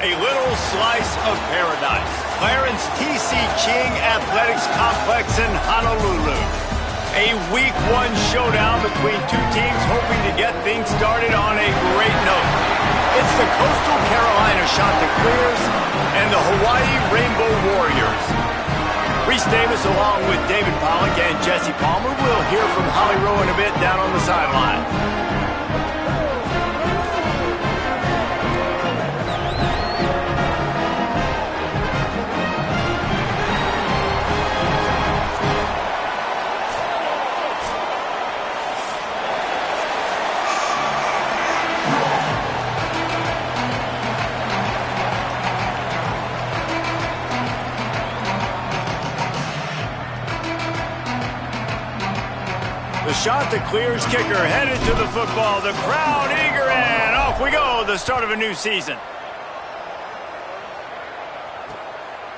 a little slice of paradise. Clarence T.C. Ching Athletics Complex in Honolulu. A Week 1 showdown between two teams hoping to get things started on a great note. It's the Coastal Carolina Chanticleers and the Hawaii Rainbow Warriors. Reese Davis along with David Pollock and Jesse Palmer. We'll hear from Holly Rowe in a bit down on the sideline. The Chanticleers kicker headed to the football. The crowd eager, and off we go. The start of a new season.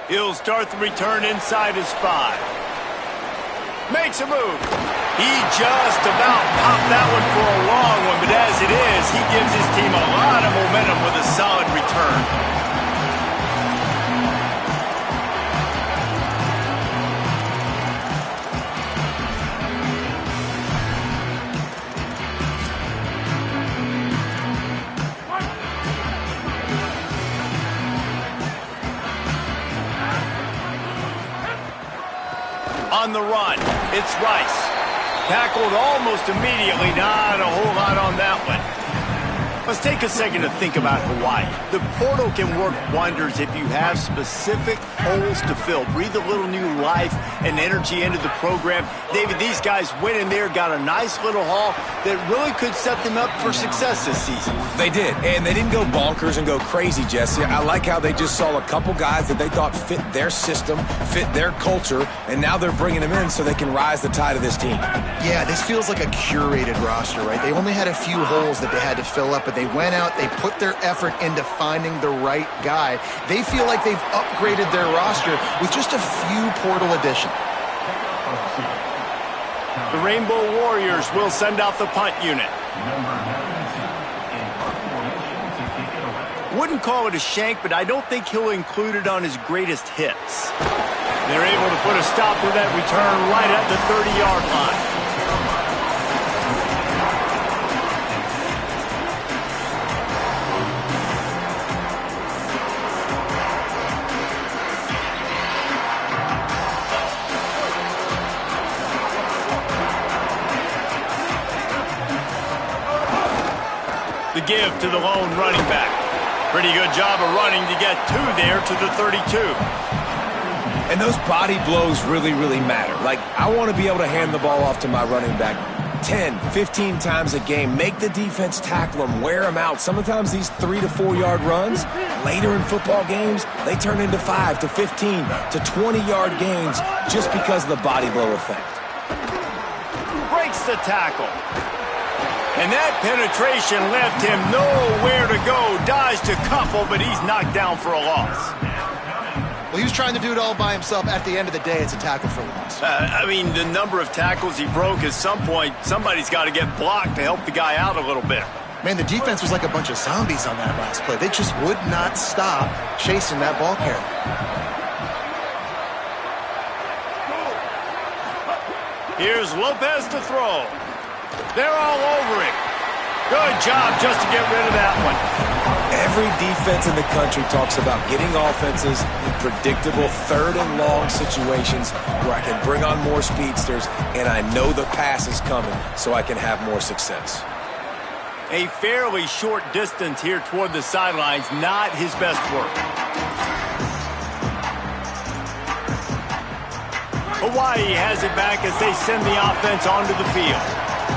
He'll start the return inside his 5. Makes a move. He just about popped that one for a long one, but as it is, he gives his team a lot of momentum with a solid return. On the run, it's Rice. Tackled almost immediately. Not a whole lot on that one. Let's take a second to think about Hawaii. The portal can work wonders if you have specific holes to fill. Breathe a little new life and energy into the program. David, these guys went in there, got a nice little haul that really could set them up for success this season. They did, and they didn't go bonkers and go crazy, Jesse. I like how they just saw a couple guys that they thought fit their system, fit their culture, and now they're bringing them in so they can rise the tide of this team. Yeah, this feels like a curated roster, right? They only had a few holes that they had to fill up, but they went out, they put their effort into finding the right guy. They feel like they've upgraded their roster with just a few portal additions. The Rainbow Warriors will send out the punt unit. Wouldn't call it a shank, but I don't think he'll include it on his greatest hits. They're able to put a stop to that return right at the 30-yard line. The give to the lone running back. Pretty good job of running to get two there to the 32. And those body blows really, really matter. Like, I want to be able to hand the ball off to my running back 10, 15 times a game. Make the defense tackle them, wear them out. Sometimes these 3 to 4 yard runs, later in football games, they turn into 5 to 15 to 20-yard gains just because of the body blow effect. Breaks the tackle. And that penetration left him nowhere to go. Dodged a couple, but he's knocked down for a loss. Well, he was trying to do it all by himself. At the end of the day, it's a tackle for loss. I mean, the number of tackles he broke, at some point, somebody's got to get blocked to help the guy out a little bit. Man, the defense was like a bunch of zombies on that last play. They just would not stop chasing that ball carrier. Here's Lopez to throw. They're all over it. Good job just to get rid of that one. Every defense in the country talks about getting offenses in predictable third and long situations where I can bring on more speedsters and I know the pass is coming so I can have more success. A fairly short distance here toward the sidelines, not his best work. Hawaii has it back as they send the offense onto the field.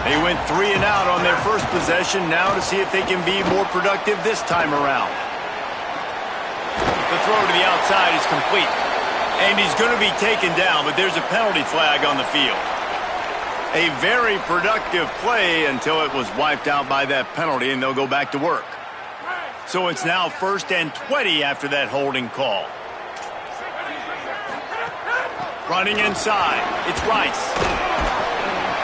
They went 3 and out on their first possession, now to see if they can be more productive this time around. The throw to the outside is complete. And he's going to be taken down, but there's a penalty flag on the field. A very productive play until it was wiped out by that penalty, and they'll go back to work. So it's now 1st and 20 after that holding call. Running inside, it's Rice.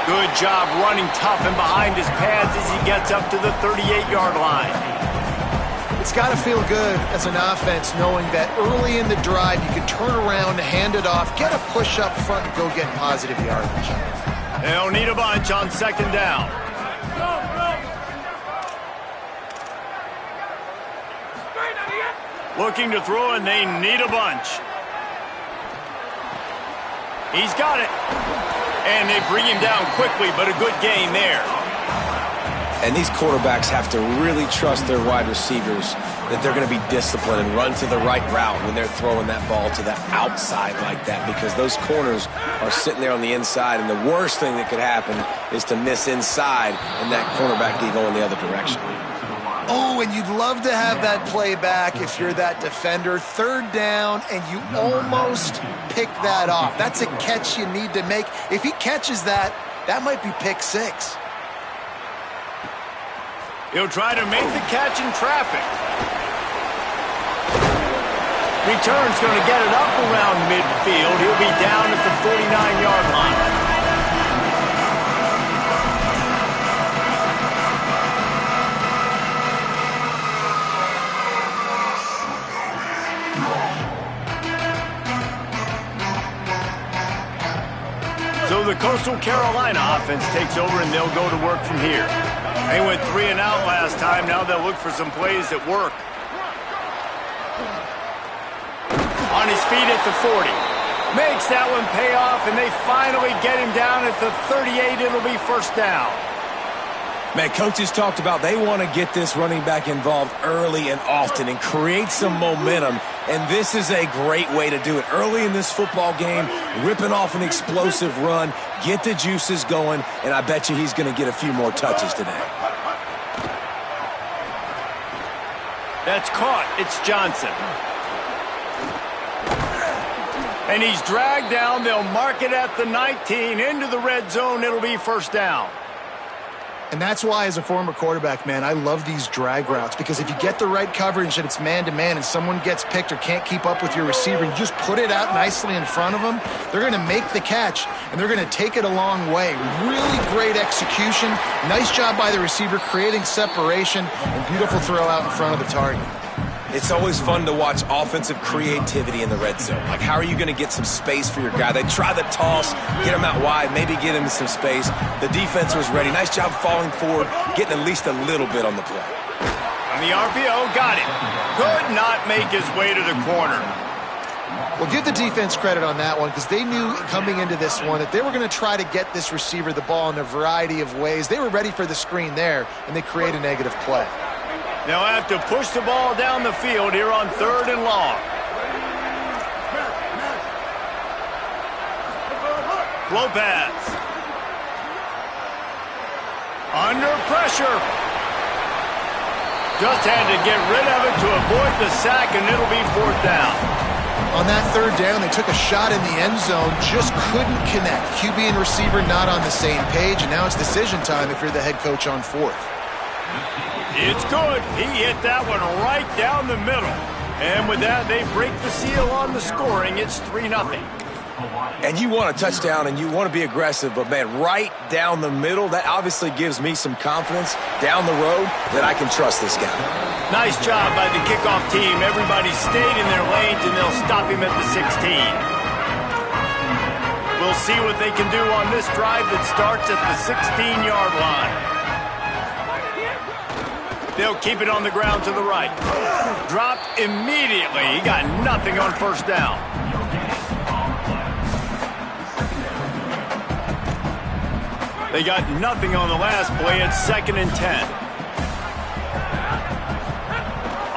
Good job running tough and behind his pads as he gets up to the 38-yard line. It's got to feel good as an offense knowing that early in the drive you can turn around, hand it off, get a push up front, and go get positive yardage. They'll need a bunch on second down. Looking to throw, and they need a bunch. He's got it. And they bring him down quickly, but a good gain there. And these quarterbacks have to really trust their wide receivers that they're going to be disciplined and run to the right route when they're throwing that ball to the outside like that, because those corners are sitting there on the inside, and the worst thing that could happen is to miss inside and that cornerback be going the other direction. Oh, and you'd love to have that play back if you're that defender. Third down, and you almost pick that off. That's a catch you need to make. If he catches that, that might be pick six. He'll try to make the catch in traffic. Return's going to get it up around midfield. He'll be down at the 49-yard line. So the Coastal Carolina offense takes over, and they'll go to work from here. They went 3 and out last time. Now they'll look for some plays that work. On his feet at the 40. Makes that one pay off, and they finally get him down at the 38. It'll be first down. Man, coaches talked about they want to get this running back involved early and often and create some momentum, and this is a great way to do it. Early in this football game, ripping off an explosive run, get the juices going, and I bet you he's going to get a few more touches today. That's caught. It's Johnson. And he's dragged down. They'll mark it at the 19. Into the red zone. It'll be first down. And that's why, as a former quarterback, man, I love these drag routes, because if you get the right coverage and it's man-to-man and someone gets picked or can't keep up with your receiver, you just put it out nicely in front of them, they're going to make the catch, and they're going to take it a long way. Really great execution. Nice job by the receiver creating separation, and beautiful throw out in front of the target. It's always fun to watch offensive creativity in the red zone. Like, how are you going to get some space for your guy? They try the toss, get him out wide, maybe get him some space. The defense was ready. Nice job falling forward, getting at least a little bit on the play. On the RPO, got it. Could not make his way to the corner. Well, give the defense credit on that one, because they knew coming into this one that they were going to try to get this receiver the ball in a variety of ways. They were ready for the screen there, and they create a negative play. They'll have to push the ball down the field here on 3rd and long. Lopez. Under pressure. Just had to get rid of it to avoid the sack, and it'll be 4th down. On that 3rd down, they took a shot in the end zone, just couldn't connect. QB and receiver not on the same page, and now it's decision time if you're the head coach on 4th. It's good. He hit that one right down the middle. And with that, they break the seal on the scoring. It's 3-0. And you want a touchdown and you want to be aggressive, but, man, right down the middle, that obviously gives me some confidence down the road that I can trust this guy. Nice job by the kickoff team. Everybody stayed in their lanes, and they'll stop him at the 16. We'll see what they can do on this drive that starts at the 16-yard line. They'll keep it on the ground to the right. Dropped immediately. He got nothing on first down. They got nothing on the last play. It's 2nd and 10.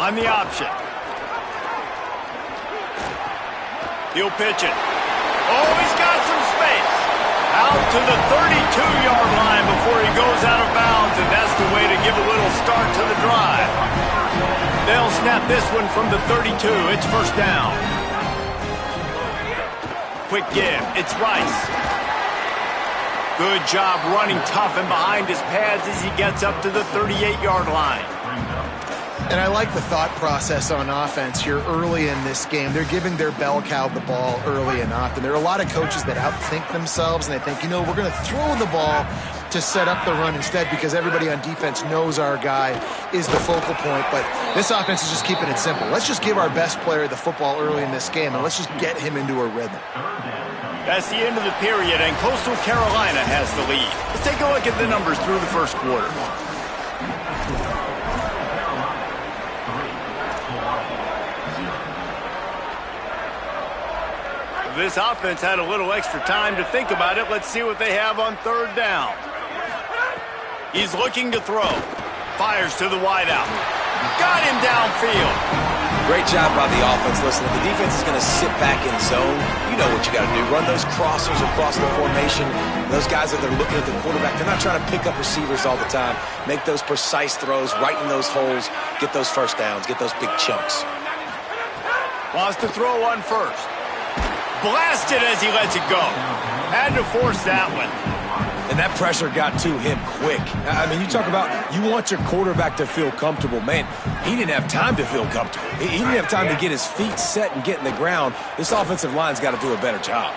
On the option. He'll pitch it. Oh, he's got some space. Out to the 32-yard line before he goes out of bounds, and that's the way to give a little start to the drive. They'll snap this one from the 32. It's first down. Quick give. It's Rice. Good job running tough and behind his pads as he gets up to the 38-yard line. And I like the thought process on offense here early in this game. They're giving their bell cow the ball early and often. There are a lot of coaches that outthink themselves, and they think, you know, we're going to throw the ball to set up the run instead because everybody on defense knows our guy is the focal point. But this offense is just keeping it simple. Let's just give our best player the football early in this game, and let's just get him into a rhythm. That's the end of the period, and Coastal Carolina has the lead. Let's take a look at the numbers through the first quarter. This offense had a little extra time to think about it. Let's see what they have on third down. He's looking to throw. Fires to the wideout. Got him downfield. Great job by the offense. Listen, if the defense is going to sit back in zone, you know what you got to do. Run those crossers across the formation. Those guys that are looking at the quarterback, they're not trying to pick up receivers all the time. Make those precise throws, right in those holes, get those first downs, get those big chunks. Wants to throw on first. Blasted as he lets it go. Had to force that one. And that pressure got to him quick. I mean, you talk about you want your quarterback to feel comfortable. Man, he didn't have time to feel comfortable. He didn't have time to get his feet set and get in the ground. This offensive line's got to do a better job.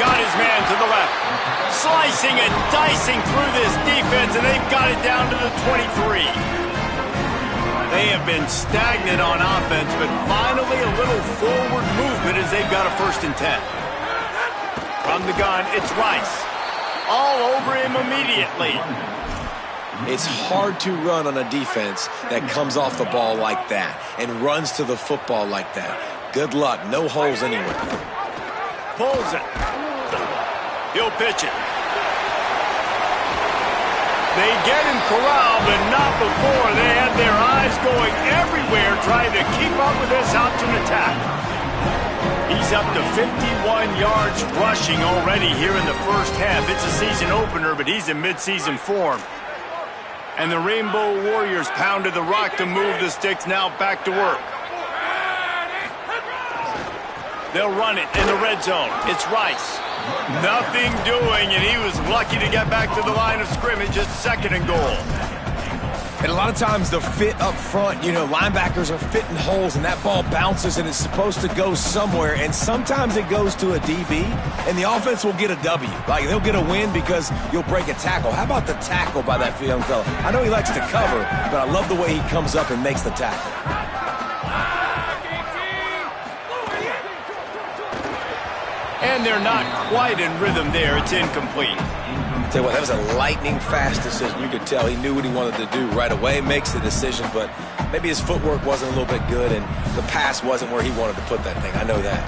Got his man to the left. Slicing and dicing through this defense, and they've got it down to the 23. They have been stagnant on offense, but finally a little forward movement as they've got a 1st and 10. From the gun, it's Rice. All over him immediately. It's hard to run on a defense that comes off the ball like that and runs to the football like that. Good luck. No holes anywhere. Pulls it. He'll pitch it. They get him corralled, but not before. They had their eyes going everywhere trying to keep up with this option attack. He's up to 51 yards rushing already here in the first half. It's a season opener, but he's in midseason form. And the Rainbow Warriors pounded the rock to move the sticks, now back to work. They'll run it in the red zone. It's Rice. Nothing doing, and he was lucky to get back to the line of scrimmage at 2nd and goal. And a lot of times the fit up front, you know, linebackers are fitting holes and that ball bounces and it's supposed to go somewhere, and sometimes it goes to a DB and the offense will get a W. Like, they'll get a win because you'll break a tackle. How about the tackle by that young fella? I know he likes to cover, but I love the way he comes up and makes the tackle. And they're not quite in rhythm there. It's incomplete. Tell you what, that was a lightning-fast decision. You could tell he knew what he wanted to do right away, makes the decision, but maybe his footwork wasn't a little bit good, and the pass wasn't where he wanted to put that thing. I know that.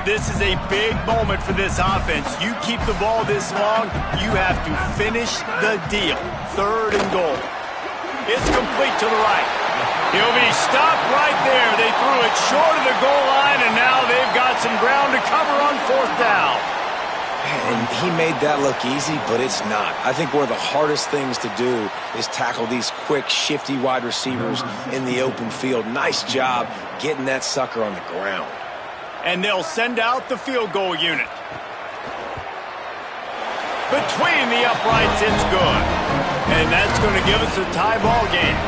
This is a big moment for this offense. You keep the ball this long, you have to finish the deal. 3rd and goal. It's complete to the right. He'll be stopped right there. They threw it short of the goal line, and now they've got some ground to cover on 4th down. And he made that look easy, but it's not. I think one of the hardest things to do is tackle these quick, shifty wide receivers in the open field. Nice job getting that sucker on the ground. And they'll send out the field goal unit. Between the uprights, it's good. And that's going to give us a tie ball game.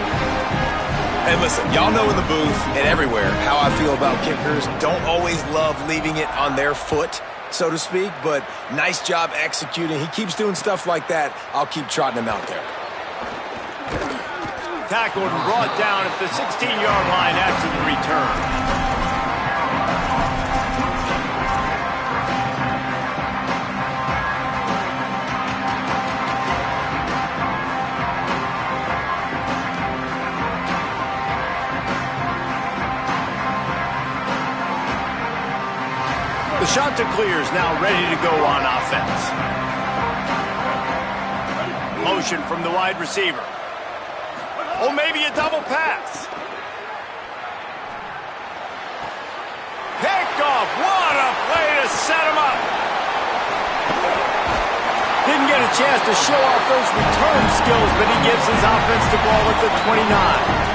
And listen, y'all know in the booth and everywhere how I feel about kickers. Don't always love leaving it on their foot, so to speak, but nice job executing. He keeps doing stuff like that. I'll keep trotting him out there. Tackled and brought down at the 16-yard line after the return. The shot to clear is now ready to go on offense. Motion from the wide receiver. Oh, maybe a double pass. Picked off. What a play to set him up. Didn't get a chance to show off those return skills, but he gives his offense the ball at the 29.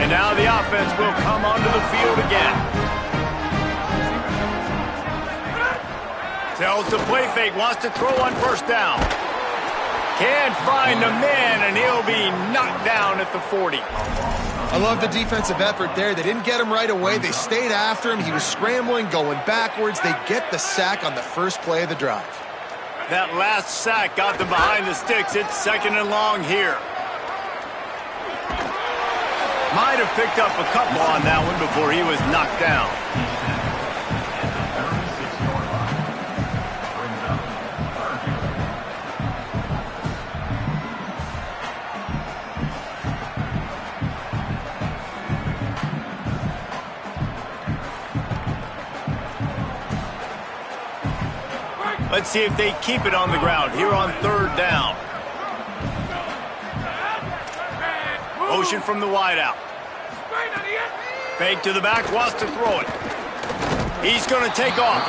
And now the offense will come onto the field again. Tells the play fake, wants to throw on 1st down. Can't find the man, and he'll be knocked down at the 40. I love the defensive effort there. They didn't get him right away. They stayed after him. He was scrambling, going backwards. They get the sack on the first play of the drive. That last sack got them behind the sticks. It's 2nd and long here. Might have picked up a couple on that one before he was knocked down. Let's see if they keep it on the ground here on 3rd down. Motion from the wideout. Fake to the back, wants to throw it. He's going to take off.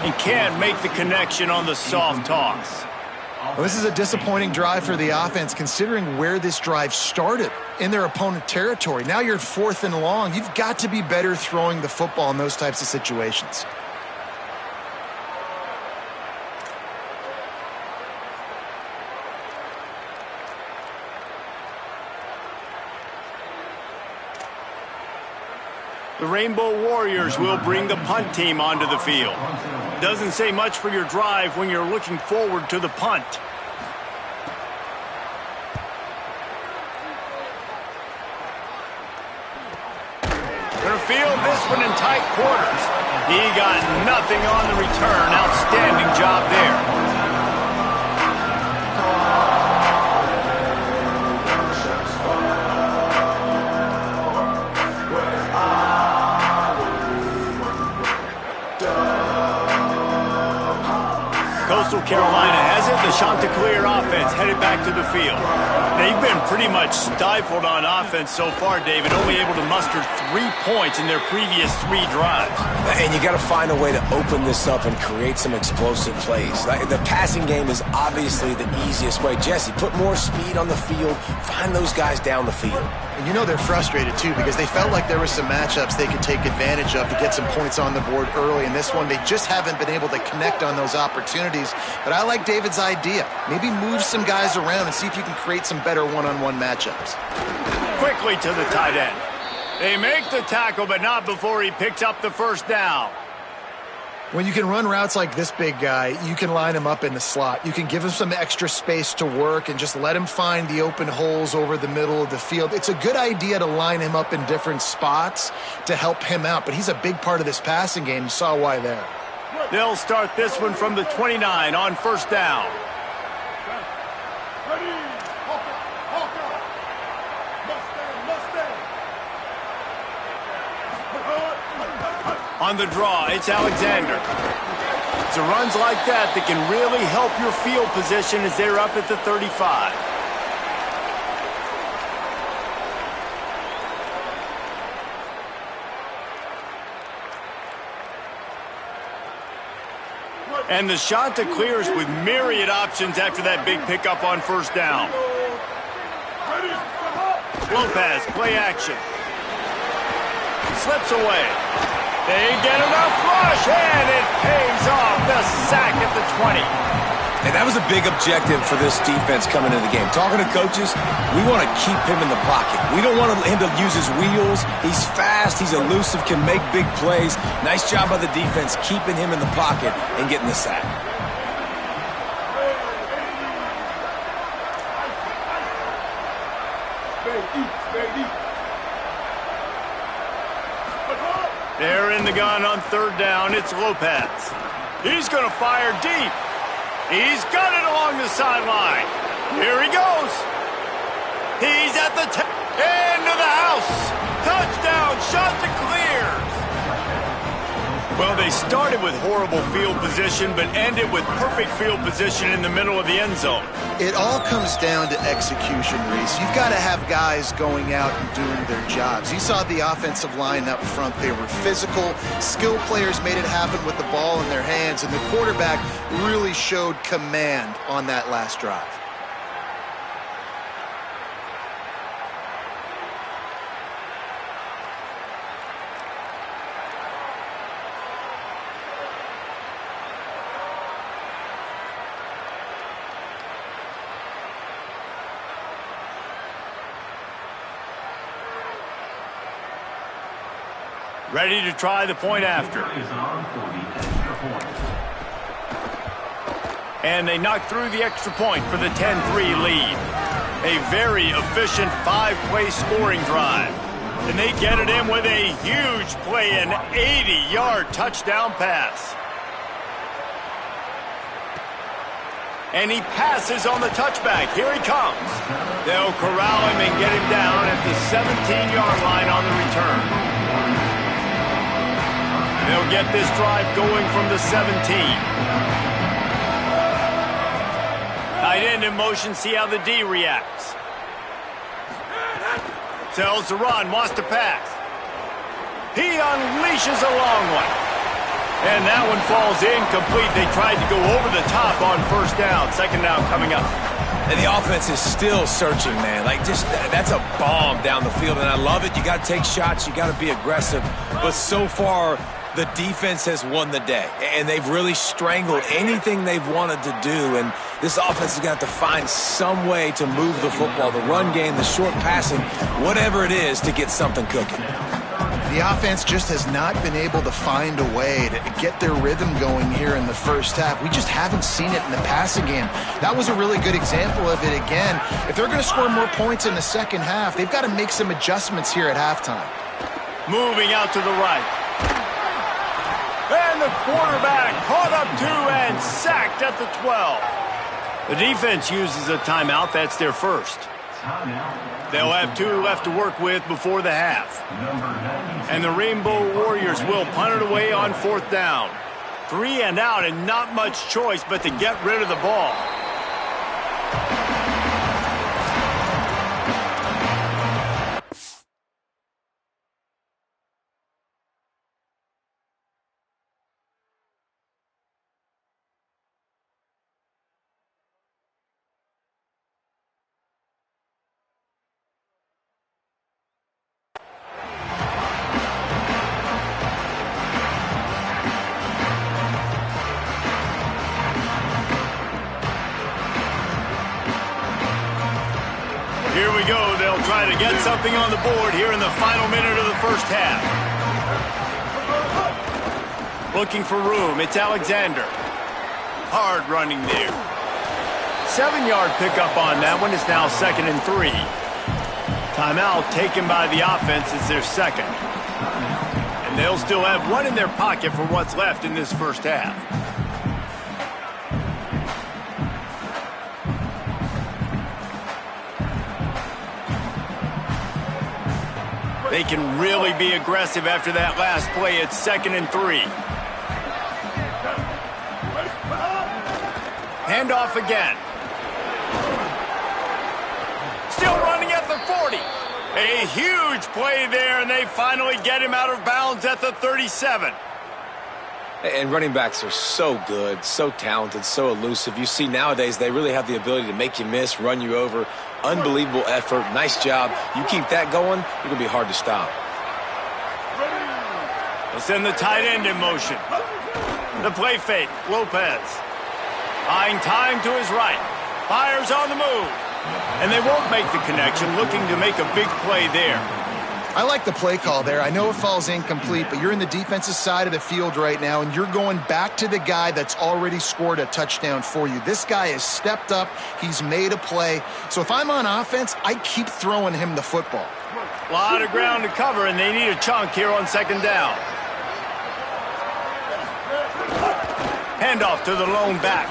He can't make the connection on the soft toss. Well, this is a disappointing drive for the offense, considering where this drive started in their opponent territory. Now you're 4th and long. You've got to be better throwing the football in those types of situations. The Rainbow Warriors will bring the punt team onto the field. Doesn't say much for your drive when you're looking forward to the punt. Gonna field this one in tight quarters. He got nothing on the return. Outstanding job there. Coastal Carolina has it. The Chanticleer offense headed back to the field. They've been pretty much stifled on offense so far, David, only able to muster 3 points in their previous 3 drives. And you got to find a way to open this up and create some explosive plays. The passing game is obviously the easiest way. Jesse, put more speed on the field. Find those guys down the field. And you know they're frustrated, too, because they felt like there were some matchups they could take advantage of to get some points on the board early. In this one, they just haven't been able to connect on those opportunities. But I like David's idea. Maybe move some guys around and see if you can create some better one-on-one matchups. Quickly to the tight end. They make the tackle, but not before he picks up the 1st down. When you can run routes like this big guy, you can line him up in the slot. You can give him some extra space to work and just let him find the open holes over the middle of the field. It's a good idea to line him up in different spots to help him out, but he's a big part of this passing game. You saw why there. They'll start this one from the 29 on 1st down. On the draw, it's Alexander. It's a runs like that that can really help your field position as they're up at the 35. And the Chanticleers with myriad options after that big pickup on 1st down. Lopez, play action. Slips away. They get enough rush, and it pays off. The sack at the 20. And that was a big objective for this defense coming into the game. Talking to coaches, we want to keep him in the pocket. We don't want him to use his wheels. He's fast, he's elusive, can make big plays. Nice job by the defense keeping him in the pocket and getting the sack. They're in the gun on 3rd down. It's Lopez. He's going to fire deep. He's got it along the sideline. Here he goes. He's at the end of the house. Touchdown, Chanticleers. Well, they started with horrible field position, but ended with perfect field position in the middle of the end zone. It all comes down to execution, Reese. You've got to have guys going out and doing their jobs. You saw the offensive line up front. They were physical. Skill players made it happen with the ball in their hands, and the quarterback really showed command on that last drive. Ready to try the point after. And they knock through the extra point for the 10-3 lead. A very efficient 5-play scoring drive. And they get it in with a huge play, an 80-yard touchdown pass. And he passes on the touchback. Here he comes. They'll corral him and get him down at the 17-yard line on the return. They'll get this drive going from the 17. Tight end in motion, see how the D reacts. Tells to run, wants to pass. He unleashes a long one. And that one falls incomplete. They tried to go over the top on first down. Second down coming up. And the offense is still searching, man. Like, just, that's a bomb down the field, and I love it. You got to take shots. You got to be aggressive. But so far, the defense has won the day, and they've really strangled anything they've wanted to do. And this offense is going to have to find some way to move the football, the run game, the short passing, whatever it is to get something cooking. The offense just has not been able to find a way to get their rhythm going here in the first half. We just haven't seen it in the passing game. That was a really good example of it again. If they're going to score more points in the second half, they've got to make some adjustments here at halftime. Moving out to the right. And the quarterback caught up to and sacked at the 12. The defense uses a timeout. That's their first. They'll have 2 left to work with before the half. And the Rainbow Warriors will punt it away on fourth down. 3 and out, and not much choice but to get rid of the ball. Here we go. They'll try to get something on the board here in the final minute of the first half. Looking for room. It's Alexander. Hard running there. 7-yard pickup on that one. It's now 2nd and 3. Timeout taken by the offense is their second. And they'll still have 1 in their pocket for what's left in this first half. They can really be aggressive after that last play. It's 2nd and 3. Handoff again. Still running at the 40. A huge play there, and they finally get him out of bounds at the 37. And running backs are so good, so talented, so elusive. You see nowadays they really have the ability to make you miss, run you over. Unbelievable effort. Nice job. You keep that going, you're going to be hard to stop. They'll send the tight end in motion. The play fake. Lopez. Buying time to his right. Fires on the move. And they won't make the connection, looking to make a big play there. I like the play call there. I know it falls incomplete, but you're in the defensive side of the field right now, and you're going back to the guy that's already scored a touchdown for you. This guy has stepped up. He's made a play. So if I'm on offense, I keep throwing him the football. A lot of ground to cover, and they need a chunk here on 2nd down. Handoff to the lone back.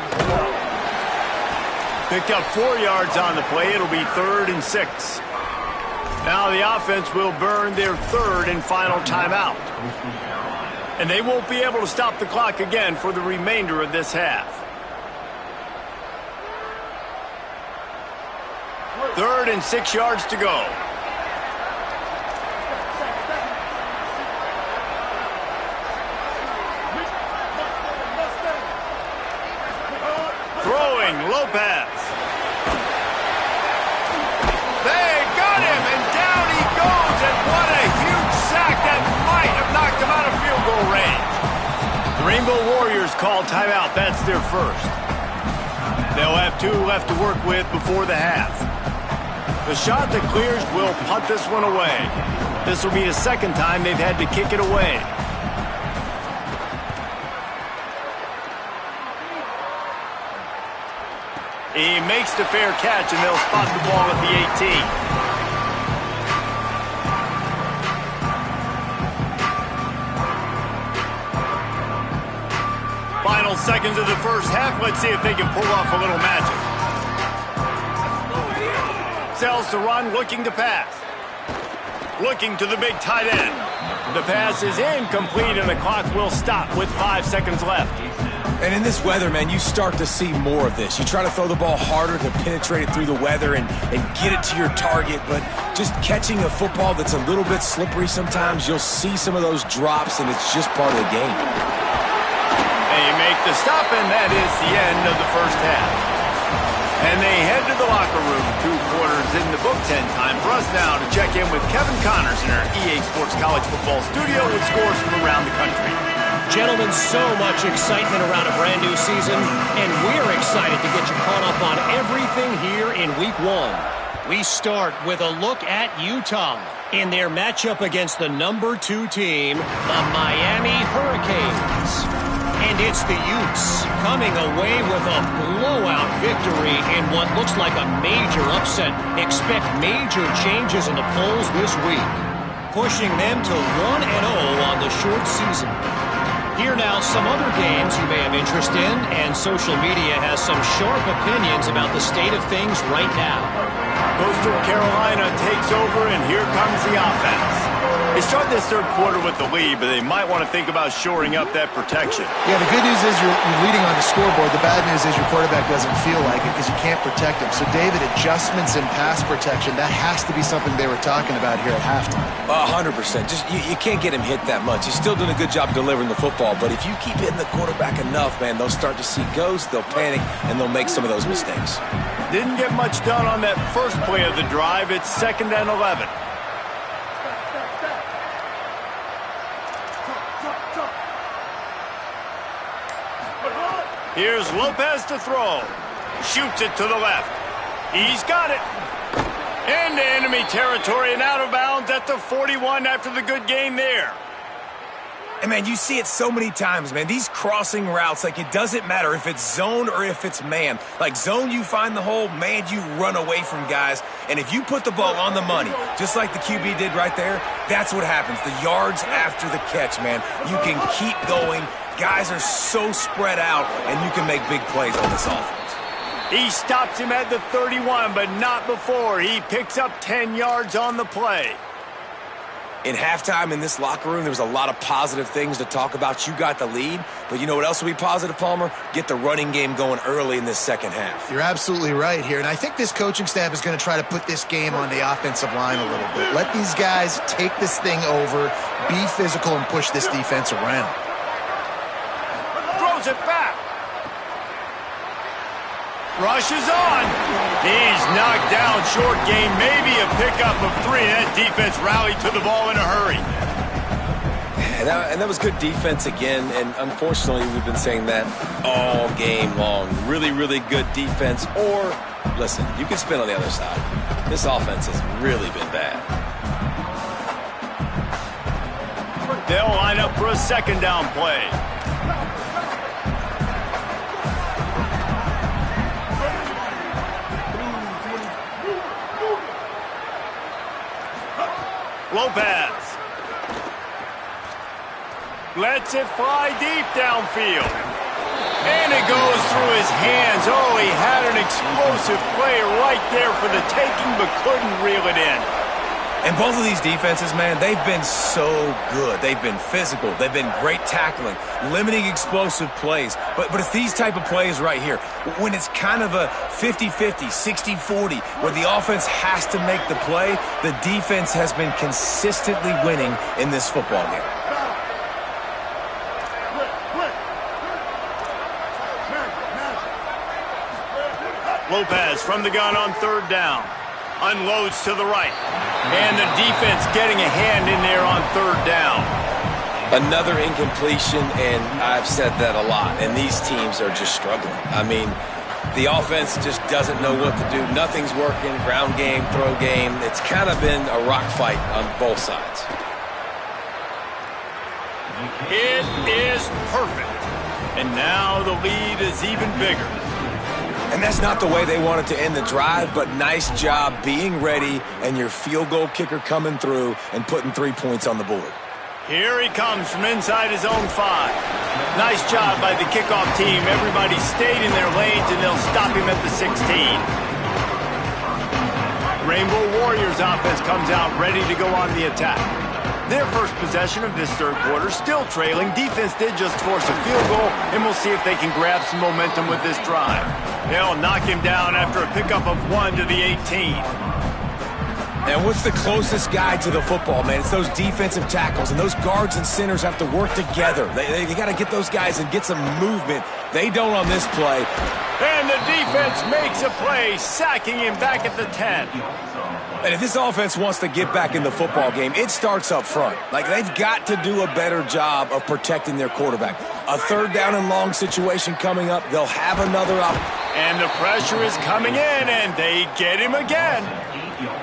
Picked up 4 yards on the play. It'll be 3rd and 6. Now the offense will burn their 3rd and final timeout. And they won't be able to stop the clock again for the remainder of this half. 3rd and 6 yards to go. Throwing, Lopez. They got him, and down he goes, and what a huge sack that might have knocked him out of field goal range. The Rainbow Warriors call timeout. That's their first. They'll have 2 left to work with before the half. The shot that clears will punt this one away. This will be the second time they've had to kick it away. He makes the fair catch, and they'll spot the ball at the 18. Final seconds of the first half. Let's see if they can pull off a little magic. Sells to run, looking to pass. Looking to the big tight end. The pass is incomplete, and the clock will stop with 5 seconds left. And in this weather, man, you start to see more of this. You try to throw the ball harder to penetrate it through the weather and get it to your target, but just catching a football that's a little bit slippery sometimes, you'll see some of those drops, and it's just part of the game. They make the stop, and that is the end of the first half. And they head to the locker room. 2 quarters in the book. 10 time for us now to check in with Kevin Connors in our EA Sports College Football studio with scores from around the country. Gentlemen, so much excitement around a brand new season, and we're excited to get you caught up on everything here in Week 1. We start with a look at Utah in their matchup against the number 2 team, the Miami Hurricanes. And it's the Utes coming away with a blowout victory in what looks like a major upset. Expect major changes in the polls this week, pushing them to 1-0 on the short season. Here now, some other games you may have interest in, and social media has some sharp opinions about the state of things right now. Coastal Carolina takes over, and here comes the offense. They start this third quarter with the lead, but they might want to think about shoring up that protection. Yeah, the good news is you're leading on the scoreboard. The bad news is your quarterback doesn't feel like it because you can't protect him. So, David, adjustments in pass protection, that has to be something they were talking about here at halftime. 100%. Just you can't get him hit that much. He's still doing a good job delivering the football, but if you keep hitting the quarterback enough, man, they'll start to see ghosts, they'll panic, and they'll make some of those mistakes. Didn't get much done on that first play of the drive. It's 2nd and 11. Here's Lopez to throw. Shoots it to the left. He's got it. Into enemy territory and out of bounds at the 41 after the good gain there. And, man, you see it so many times, man. These crossing routes, like, it doesn't matter if it's zone or if it's man. Like, zone, you find the hole. Man, you run away from guys. And if you put the ball on the money, just like the QB did right there, that's what happens. The yards after the catch, man. You can keep going. Guys are so spread out, and you can make big plays on this offense. He stops him at the 31, but not before. He picks up 10 yards on the play. In halftime in this locker room, there was a lot of positive things to talk about. You got the lead, but you know what else will be positive, Palmer? Get the running game going early in this second half. You're absolutely right here, and I think this coaching staff is going to try to put this game on the offensive line a little bit. Let these guys take this thing over, be physical, and push this defense around. Throws it back. Rushes on. He's knocked down. Short gain, maybe a pickup of 3. That defense rallied to the ball in a hurry. And that was good defense again, and unfortunately we've been saying that all game long. Really, really good defense. Or, listen, you can spin on the other side. This offense has really been bad. They'll line up for a second down play. Lopez lets it fly deep downfield. And it goes through his hands. Oh, he had an explosive play right there for the taking, but couldn't reel it in. And both of these defenses, man, they've been so good. They've been physical. They've been great tackling, limiting explosive plays. But it's these type of plays right here. When it's kind of a 50-50, 60-40, where the offense has to make the play, the defense has been consistently winning in this football game. Lopez from the gun on third down. Unloads to the right. And the defense getting a hand in there on third down. Another incompletion, and I've said that a lot, and these teams are just struggling. I mean, The offense just doesn't know what to do. Nothing's working. Ground game, throw game. It's kind of been a rock fight on both sides. It is perfect. And now the lead is even bigger. And that's not the way they wanted to end the drive, but nice job being ready and your field goal kicker coming through and putting 3 points on the board. Here he comes from inside his own 5. Nice job by the kickoff team. Everybody stayed in their lanes, and they'll stop him at the 16. Rainbow Warriors offense comes out ready to go on the attack. Their first possession of this third quarter, still trailing. Defense did just force a field goal, and we'll see if they can grab some momentum with this drive. They'll knock him down after a pickup of 1 to the 18. And what's the closest guy to the football, man? It's those defensive tackles, and those guards and centers have to work together. They got to get those guys and get some movement. They don't on this play. And the defense makes a play, sacking him back at the 10. And if this offense wants to get back in the football game, it starts up front. Like, they've got to do a better job of protecting their quarterback. A third down and long situation coming up. They'll have another up. And the pressure is coming in, and they get him again.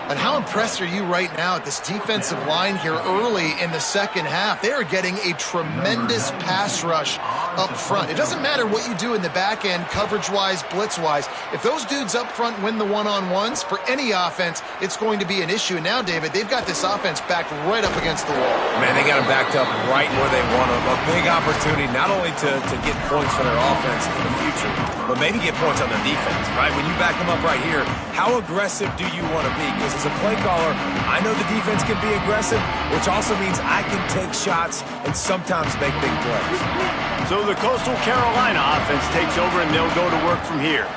And how impressed are you right now at this defensive line here early in the second half? They are getting a tremendous pass rush up front. It doesn't matter what you do in the back end, coverage-wise, blitz-wise. If those dudes up front win the one-on-ones, for any offense, it's going to be an issue. And now, David, they've got this offense backed right up against the wall. Man, they got them backed up right where they want them. A big opportunity not only to get points for their offense in the future, but maybe get points on their defense, right? When you back them up right here, how aggressive do you want to be? Because as a play caller, I know the defense can be aggressive, which also means I can take shots and sometimes make big plays. So the Coastal Carolina offense takes over, and they'll go to work from here.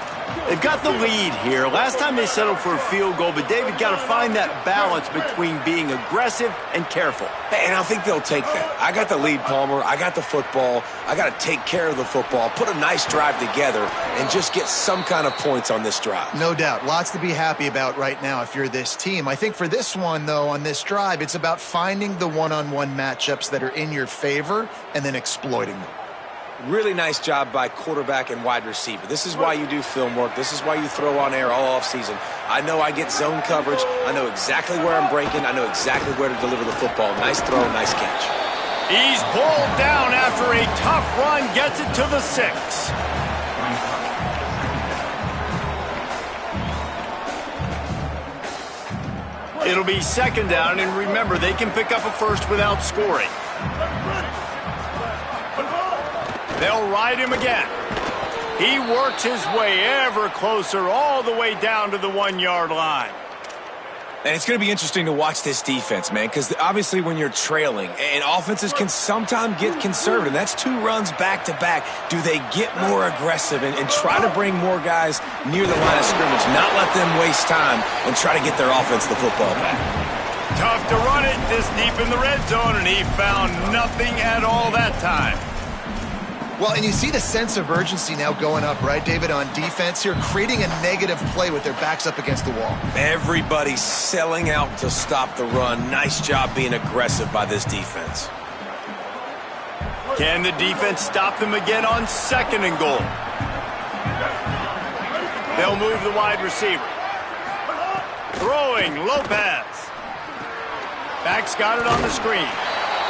They've got the lead here. Last time they settled for a field goal, but David got to find that balance between being aggressive and careful. And I think they'll take that. I got the lead, Palmer. I got the football. I got to take care of the football, put a nice drive together, and just get some kind of points on this drive. No doubt. Lots to be happy about right now if you're this team. I think for this one, though, on this drive, it's about finding the one-on-one matchups that are in your favor and then exploiting them. Really nice job by quarterback and wide receiver. This is why you do film work. This is why you throw on air all offseason. I know I get zone coverage. I know exactly where I'm breaking. I know exactly where to deliver the football. Nice throw, nice catch. He's pulled down after a tough run, gets it to the 6. It'll be second down, and remember, they can pick up a first without scoring. They'll ride him again. He works his way ever closer all the way down to the 1-yard line. And it's going to be interesting to watch this defense, man, because obviously when you're trailing, and offenses can sometimes get conservative. That's 2 runs back-to-back. Do they get more aggressive and try to bring more guys near the line of scrimmage, not let them waste time, and try to get their offense the football back? Tough to run it this deep in the red zone, and he found nothing at all that time. Well, and you see the sense of urgency now going up, right, David, on defense here, creating a negative play with their backs up against the wall. Everybody's selling out to stop the run. Nice job being aggressive by this defense. Can the defense stop them again on second and goal? They'll move the wide receiver. Throwing, Lopez. Back's got it on the screen.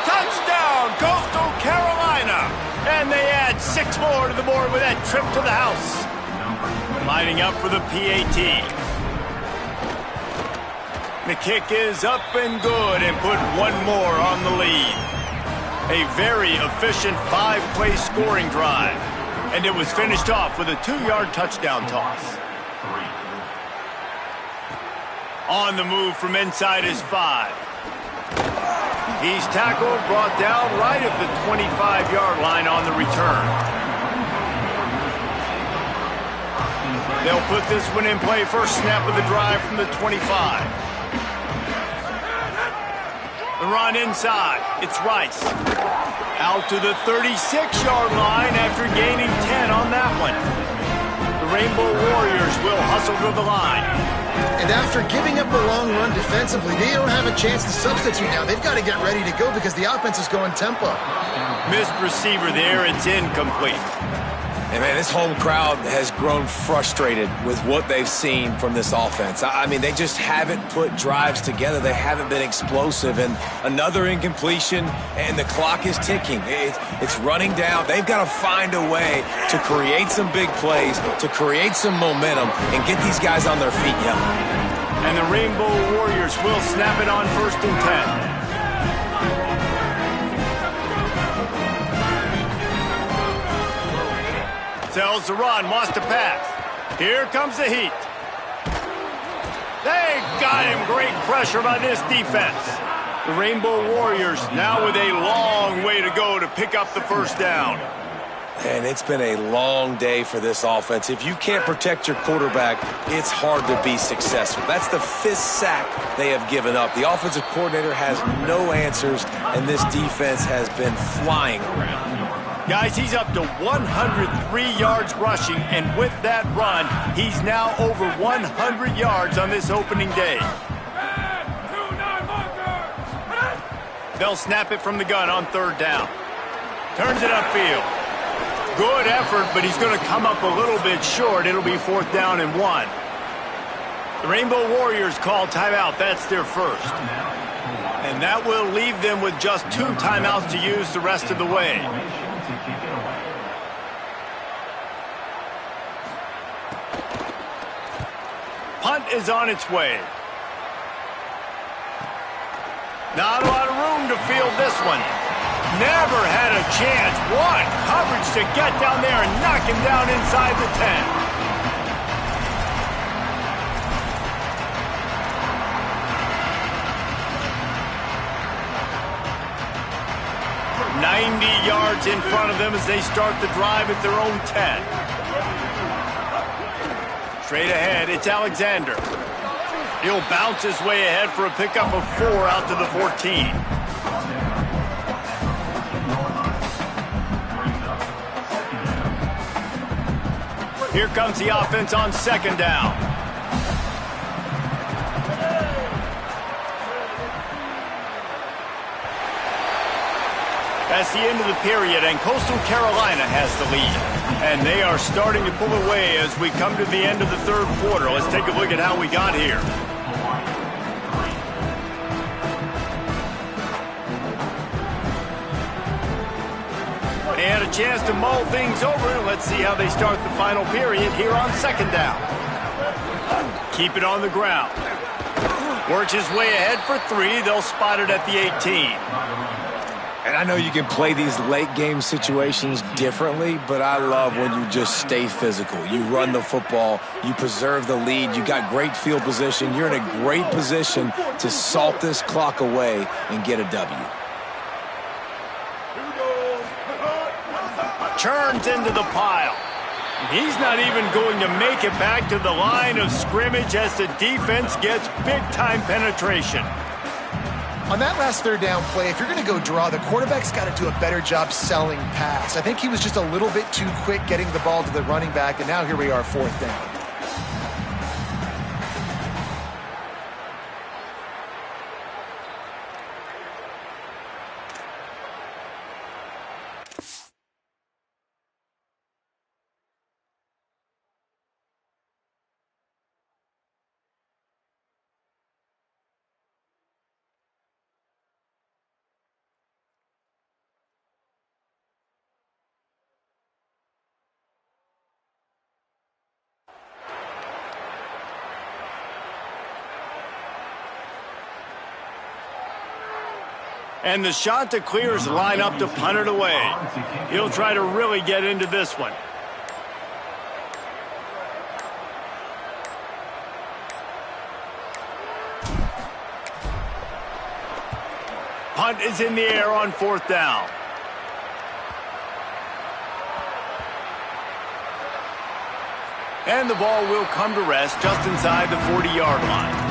Touchdown, Coastal Carolina! And they add 6 more to the board with that trip to the house. Lining up for the PAT. The kick is up and good, and put 1 more on the lead. A very efficient 5-play scoring drive. And it was finished off with a 2-yard touchdown toss. On the move from inside his 5. He's tackled, brought down right at the 25-yard line on the return. They'll put this one in play. First snap of the drive from the 25. The run inside. It's Rice. Out to the 36-yard line after gaining 10 on that one. The Rainbow Warriors will hustle to the line. And after giving up a long run defensively, they don't have a chance to substitute now. They've got to get ready to go because the offense is going tempo. Missed receiver there. It's incomplete. And, man, this home crowd has grown frustrated with what they've seen from this offense. I mean, they just haven't put drives together. They haven't been explosive. And another incompletion, and the clock is ticking. It's running down. They've got to find a way to create some big plays, to create some momentum, and get these guys on their feet young. And the Rainbow Warriors will snap it on 1st and 10. Tells the run, wants to pass. Here comes the heat. They got him. Great pressure by this defense. The Rainbow Warriors now with a long way to go to pick up the first down. And it's been a long day for this offense. If you can't protect your quarterback, it's hard to be successful. That's the 5th sack they have given up. The offensive coordinator has no answers, and this defense has been flying around. Guys, he's up to 103 yards rushing, and with that run, he's now over 100 yards on this opening day. They'll snap it from the gun on 3rd down. Turns it upfield. Good effort, but he's going to come up a little bit short. It'll be 4th down and 1. The Rainbow Warriors call timeout. That's their first. And that will leave them with just 2 timeouts to use the rest of the way. Punt is on its way. Not a lot of room to field this one. Never had a chance. What coverage to get down there and knock him down inside the 10. 90 yards in front of them as they start the drive at their own 10. Straight ahead, it's Alexander. He'll bounce his way ahead for a pickup of 4 out to the 14. Here comes the offense on 2nd down. That's the end of the period, and Coastal Carolina has the lead. And they are starting to pull away as we come to the end of the 3rd quarter. Let's take a look at how we got here. They had a chance to mull things over. Let's see how they start the final period here on 2nd down. Keep it on the ground. Works his way ahead for 3. They'll spot it at the 18. And I know you can play these late-game situations differently, but I love when you just stay physical. You run the football, you preserve the lead, you got great field position. You're in a great position to salt this clock away and get a W. Turns into the pile. He's not even going to make it back to the line of scrimmage as the defense gets big-time penetration. On that last 3rd down play, if you're going to go draw, the quarterback's got to do a better job selling pass. I think he was just a little bit too quick getting the ball to the running back, and now here we are, 4th down. And the shot to clears line up to punt it away. He'll try to really get into this one. Punt is in the air on 4th down. And the ball will come to rest just inside the 40-yard line.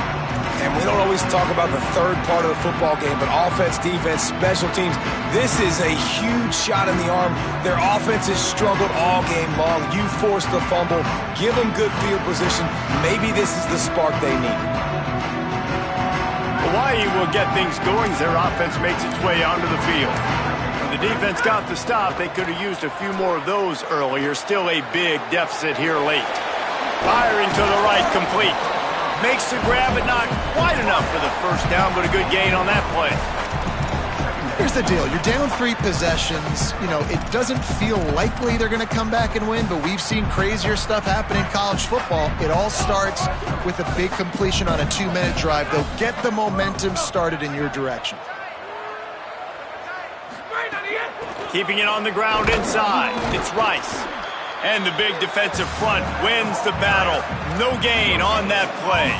And we don't always talk about the 3rd part of the football game, but offense, defense, special teams, this is a huge shot in the arm. Their offense has struggled all game long. You force the fumble, give them good field position. Maybe this is the spark they need. Hawaii will get things going as their offense makes its way onto the field. The The defense got the stop. They could have used a few more of those earlier. Still a big deficit here late. Firing to the right, complete. Makes the grab, but not quite enough for the first down, but a good gain on that play. Here's the deal. You're down 3 possessions. You know, it doesn't feel likely they're going to come back and win, but we've seen crazier stuff happen in college football. It all starts with a big completion on a 2-minute drive. They'll get the momentum started in your direction. Keeping it on the ground inside. It's Rice. And the big defensive front wins the battle. No gain on that play.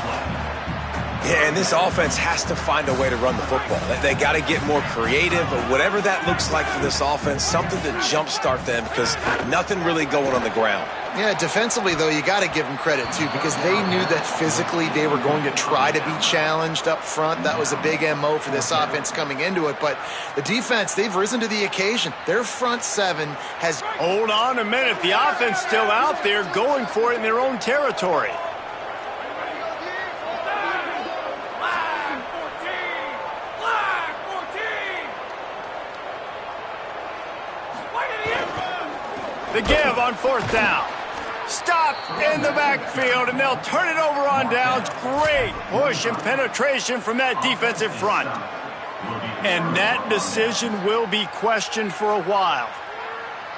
Yeah, and this offense has to find a way to run the football. They got to get more creative, or whatever that looks like for this offense, something to jumpstart them, because nothing really going on the ground. Yeah, defensively, though, you got to give them credit, too, because they knew that physically they were going to try to be challenged up front. That was a big MO for this offense coming into it. But the defense, they've risen to the occasion. Their front 7 has... Hold on a minute. The offense still out there going for it in their own territory. The give on 4th down. Stop in the backfield, and they'll turn it over on downs. Great push and penetration from that defensive front. And that decision will be questioned for a while.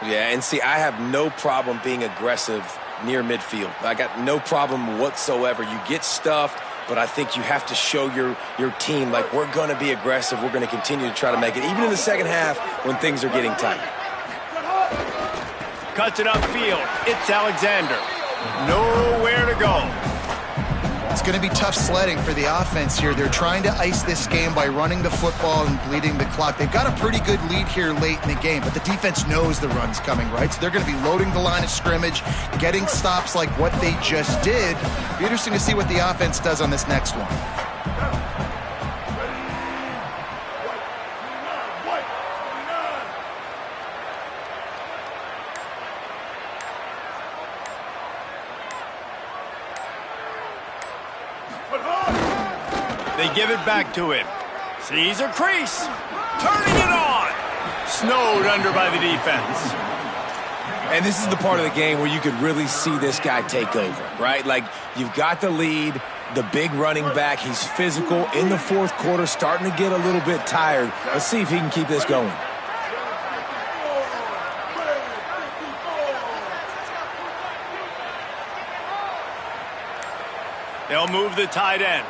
Yeah, and see, I have no problem being aggressive near midfield. I got no problem whatsoever. You get stuffed, but I think you have to show your team, like, we're going to be aggressive. We're going to continue to try to make it, even in the second half when things are getting tight. Cuts it upfield. It's Alexander. Nowhere to go. It's going to be tough sledding for the offense here. They're trying to ice this game by running the football and bleeding the clock. They've got a pretty good lead here late in the game, but the defense knows the run's coming, right? So they're going to be loading the line of scrimmage, getting stops like what they just did. Be interesting to see what the offense does on this next one. They give it back to him. Sees a crease. Turning it on. Snowed under by the defense. And this is the part of the game where you could really see this guy take over, right? Like, you've got the lead, the big running back. He's physical in the 4th quarter, starting to get a little bit tired. Let's see if he can keep this going. They'll move the tight end.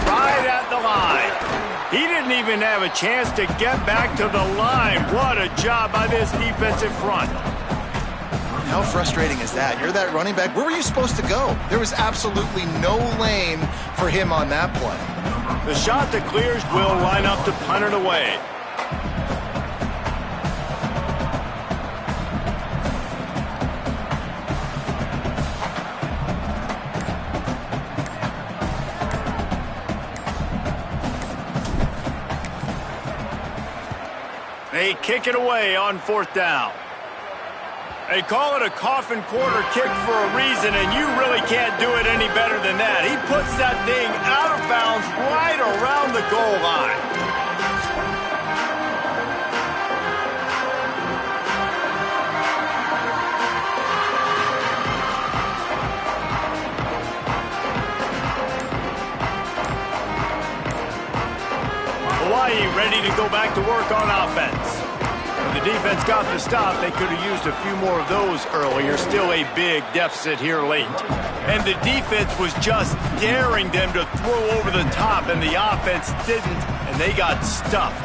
Right at the line. He didn't even have a chance to get back to the line. What a job by this defensive front. How frustrating is that? You're that running back. Where were you supposed to go? There was absolutely no lane for him on that play. The shot that clears will line up to punt it away. They kick it away on 4th down. They call it a coffin quarter kick for a reason, and you really can't do it any better than that. He puts that thing out of bounds right around the goal line. Hawaii ready to go back to work on offense. When the defense got the stop, they could have used a few more of those earlier. Still a big deficit here late. And the defense was just daring them to throw over the top, and the offense didn't, and they got stuffed.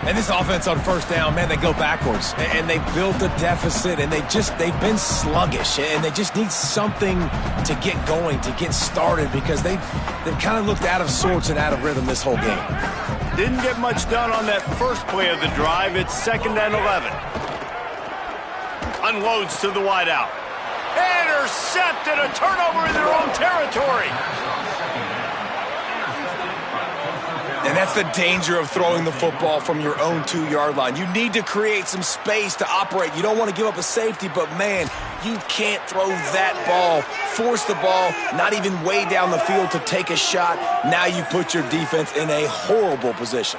And this offense on 1st down, man, they go backwards. And they built a deficit, and they've been sluggish. And they just need something to get going, to get started, because they've kind of looked out of sorts and out of rhythm this whole game. Didn't get much done on that first play of the drive. It's 2nd and 11. Unloads to the wideout. Intercepted, a turnover in their own territory. And that's the danger of throwing the football from your own 2-yard line. You need to create some space to operate. You don't want to give up a safety, but, man, you can't throw that ball, force the ball, not even way down the field to take a shot. Now you put your defense in a horrible position.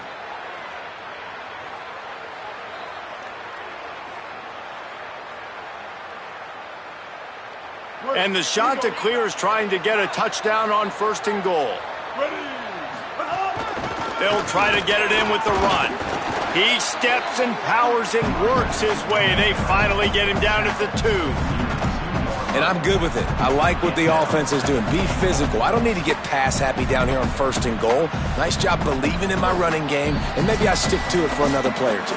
And the shot to clear is trying to get a touchdown on 1st and goal. They'll try to get it in with the run. He steps and powers and works his way. They finally get him down at the 2. And I'm good with it. I like what the offense is doing. Be physical. I don't need to get pass happy down here on 1st and goal. Nice job believing in my running game, and maybe I stick to it for another play or two.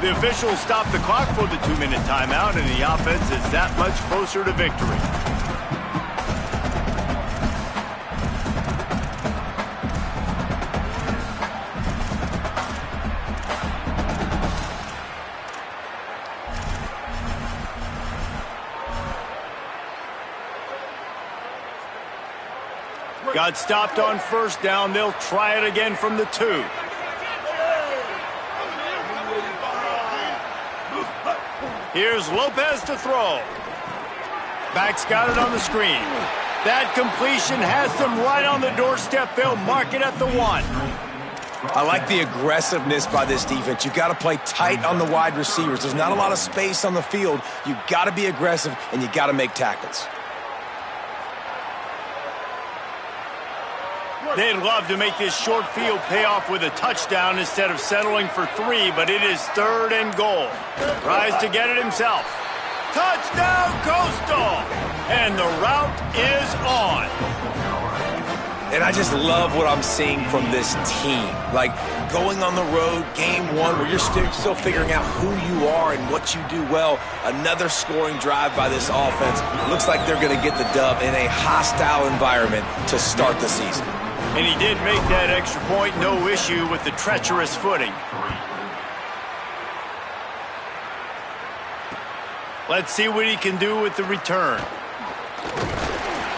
The officials stop the clock for the 2-minute timeout, and the offense is that much closer to victory. Got stopped on 1st down. They'll try it again from the 2. Here's Lopez to throw. Back's got it on the screen. That completion has them right on the doorstep. They'll mark it at the 1. I like the aggressiveness by this defense. You got to play tight on the wide receivers. There's not a lot of space on the field. You got to be aggressive, and you got to make tackles. They'd love to make this short field pay off with a touchdown instead of settling for 3, but it is 3rd and goal. Tries to get it himself. Touchdown, Coastal! And the route is on. And I just love what I'm seeing from this team. Like, going on the road, game 1, where you're still figuring out who you are and what you do well. Another scoring drive by this offense. Looks like they're going to get the dub in a hostile environment to start the season. And he did make that extra point, no issue with the treacherous footing. Let's see what he can do with the return.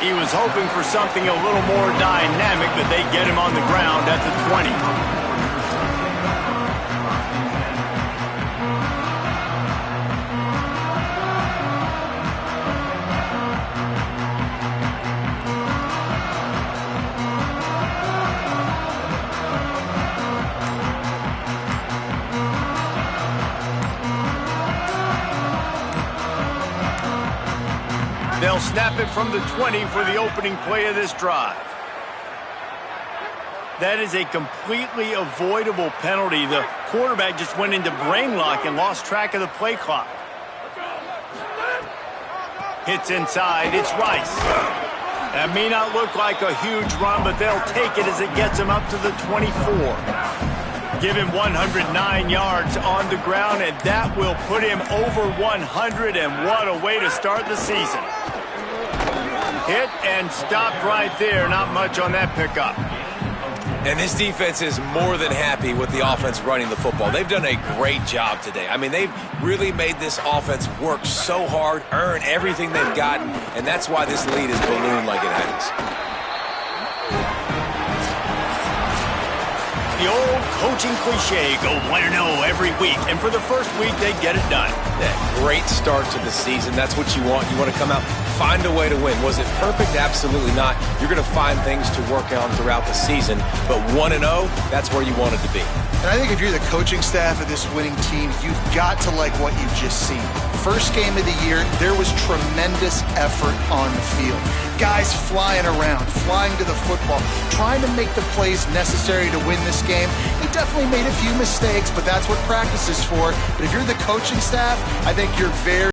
He was hoping for something a little more dynamic, but they get him on the ground at the 20. They'll snap it from the 20 for the opening play of this drive. That is a completely avoidable penalty. The quarterback just went into brain lock and lost track of the play clock. Hits inside. It's Rice. That may not look like a huge run, but they'll take it as it gets him up to the 24. Give him 109 yards on the ground, and that will put him over 100, and what a way to start the season. Hit and stopped right there. Not much on that pickup. And this defense is more than happy with the offense running the football. They've done a great job today. I mean, they've really made this offense work so hard, earn everything they've gotten, and that's why this lead is ballooned like it has. The old coaching cliche, go 1-0 every week. And for the first week, they get it done. That great start to the season. That's what you want. You want to come out, find a way to win. Was it perfect? Absolutely not. You're going to find things to work on throughout the season. But 1-0, that's where you want it to be. And I think if you're the coaching staff of this winning team, you've got to like what you've just seen. First game of the year, there was tremendous effort on the field. Guys flying around, flying to the football, trying to make the plays necessary to win this game. He definitely made a few mistakes, but that's what practice is for. But if you're the coaching staff, I think you're very